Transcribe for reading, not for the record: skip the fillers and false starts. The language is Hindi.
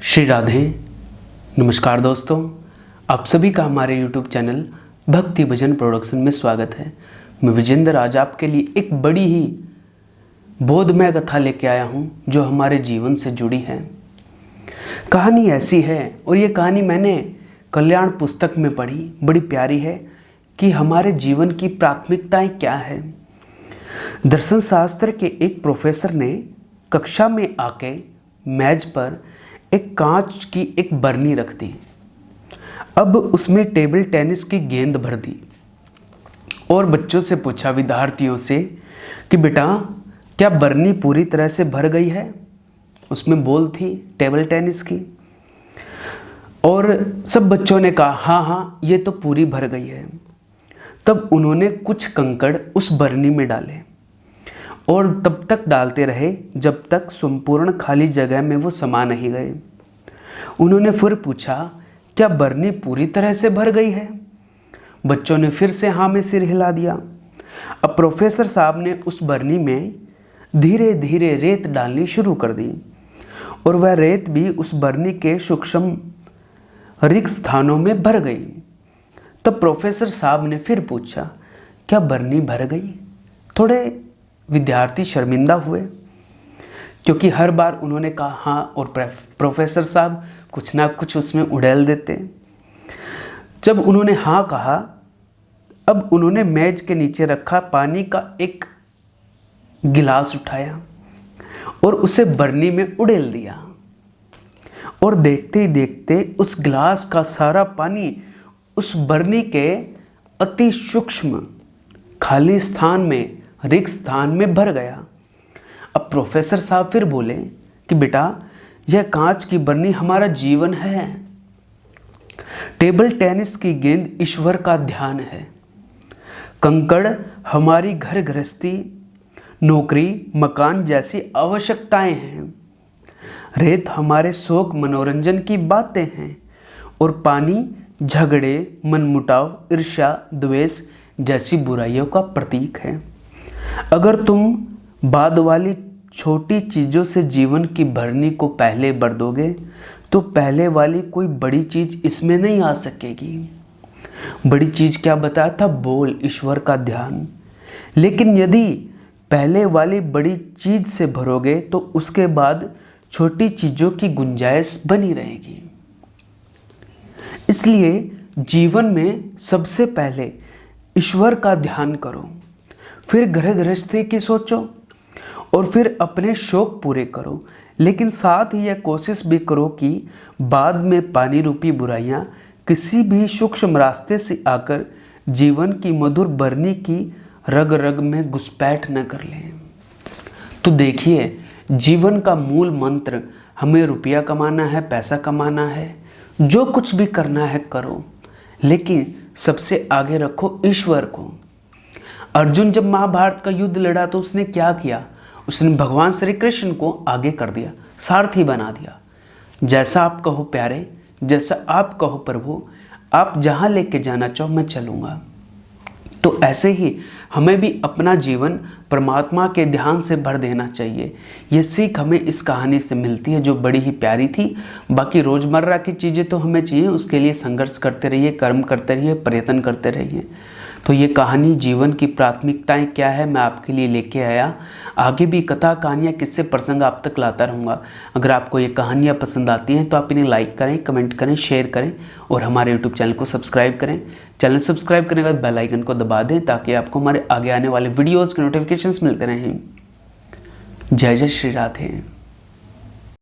श्री राधे। नमस्कार दोस्तों, आप सभी का हमारे YouTube चैनल भक्ति भजन प्रोडक्शन में स्वागत है। मैं विजेंद्र आज आपके लिए एक बड़ी ही बोधमय कथा लेके आया हूँ जो हमारे जीवन से जुड़ी है। कहानी ऐसी है और ये कहानी मैंने कल्याण पुस्तक में पढ़ी, बड़ी प्यारी है कि हमारे जीवन की प्राथमिकताएं क्या है। दर्शन शास्त्र के एक प्रोफेसर ने कक्षा में आके मेज पर एक कांच की एक बरनी रख दी। अब उसमें टेबल टेनिस की गेंद भर दी और बच्चों से पूछा, विद्यार्थियों से, कि बेटा क्या बरनी पूरी तरह से भर गई है। उसमें बॉल थी टेबल टेनिस की और सब बच्चों ने कहा हाँ हाँ ये तो पूरी भर गई है। तब उन्होंने कुछ कंकड़ उस बरनी में डाले और तब तक डालते रहे जब तक संपूर्ण खाली जगह में वो समा नहीं गए। उन्होंने फिर पूछा, क्या बरनी पूरी तरह से भर गई है। बच्चों ने फिर से हाँ में सिर हिला दिया। अब प्रोफेसर साहब ने उस बरनी में धीरे धीरे रेत डालनी शुरू कर दी और वह रेत भी उस बरनी के सूक्ष्म रिक्त स्थानों में भर गई। तब प्रोफेसर साहब ने फिर पूछा, क्या बरनी भर गई। थोड़े विद्यार्थी शर्मिंदा हुए क्योंकि हर बार उन्होंने कहा हाँ और प्रोफेसर साहब कुछ ना कुछ उसमें उड़ेल देते। जब उन्होंने हाँ कहा, अब उन्होंने मेज के नीचे रखा पानी का एक गिलास उठाया और उसे बरनी में उड़ेल दिया और देखते ही देखते उस गिलास का सारा पानी उस बरनी के अति सूक्ष्म खाली स्थान में, रिक्त स्थान में भर गया। अब प्रोफेसर साहब फिर बोले कि बेटा यह कांच की बरनी हमारा जीवन है। टेबल टेनिस की गेंद ईश्वर का ध्यान है। कंकड़ हमारी घर गृहस्थी, नौकरी, मकान जैसी आवश्यकताएं हैं। रेत हमारे शौक मनोरंजन की बातें हैं और पानी झगड़े, मनमुटाव, ईर्ष्या, द्वेष जैसी बुराइयों का प्रतीक है। अगर तुम बाद वाली छोटी चीज़ों से जीवन की भरनी को पहले भर दोगे तो पहले वाली कोई बड़ी चीज़ इसमें नहीं आ सकेगी। बड़ी चीज़ क्या बताया था, बोल, ईश्वर का ध्यान। लेकिन यदि पहले वाली बड़ी चीज़ से भरोगे तो उसके बाद छोटी चीज़ों की गुंजाइश बनी रहेगी। इसलिए जीवन में सबसे पहले ईश्वर का ध्यान करो, फिर घर गृहस्थी की सोचो और फिर अपने शौक पूरे करो। लेकिन साथ ही यह कोशिश भी करो कि बाद में पानी रूपी बुराइयां किसी भी सूक्ष्म रास्ते से आकर जीवन की मधुर बरनी की रग रग में घुसपैठ न कर लें। तो देखिए, जीवन का मूल मंत्र हमें रुपया कमाना है, पैसा कमाना है, जो कुछ भी करना है करो, लेकिन सबसे आगे रखो ईश्वर को। अर्जुन जब महाभारत का युद्ध लड़ा तो उसने क्या किया, उसने भगवान श्री कृष्ण को आगे कर दिया, सारथी बना दिया। जैसा आप कहो प्यारे, जैसा आप कहो प्रभु, आप जहाँ लेके जाना चाहो मैं चलूँगा। तो ऐसे ही हमें भी अपना जीवन परमात्मा के ध्यान से भर देना चाहिए। ये सीख हमें इस कहानी से मिलती है जो बड़ी ही प्यारी थी। बाकी रोज़मर्रा की चीज़ें तो हमें चाहिए, उसके लिए संघर्ष करते रहिए, कर्म करते रहिए, प्रयत्न करते रहिए। तो ये कहानी जीवन की प्राथमिकताएं क्या है मैं आपके लिए लेके आया। आगे भी कथा, कहानियाँ, किस्से, प्रसंग आप तक लाता रहूँगा। अगर आपको ये कहानियाँ पसंद आती हैं तो आप इन्हें लाइक करें, कमेंट करें, शेयर करें और हमारे यूट्यूब चैनल को सब्सक्राइब करें। चैनल सब्सक्राइब करने के बाद बेल आइकन को दबा दें ताकि आपको हमारे आगे आने वाले वीडियोज़ के नोटिफिकेशंस मिलते रहें। जय जय श्री राधे।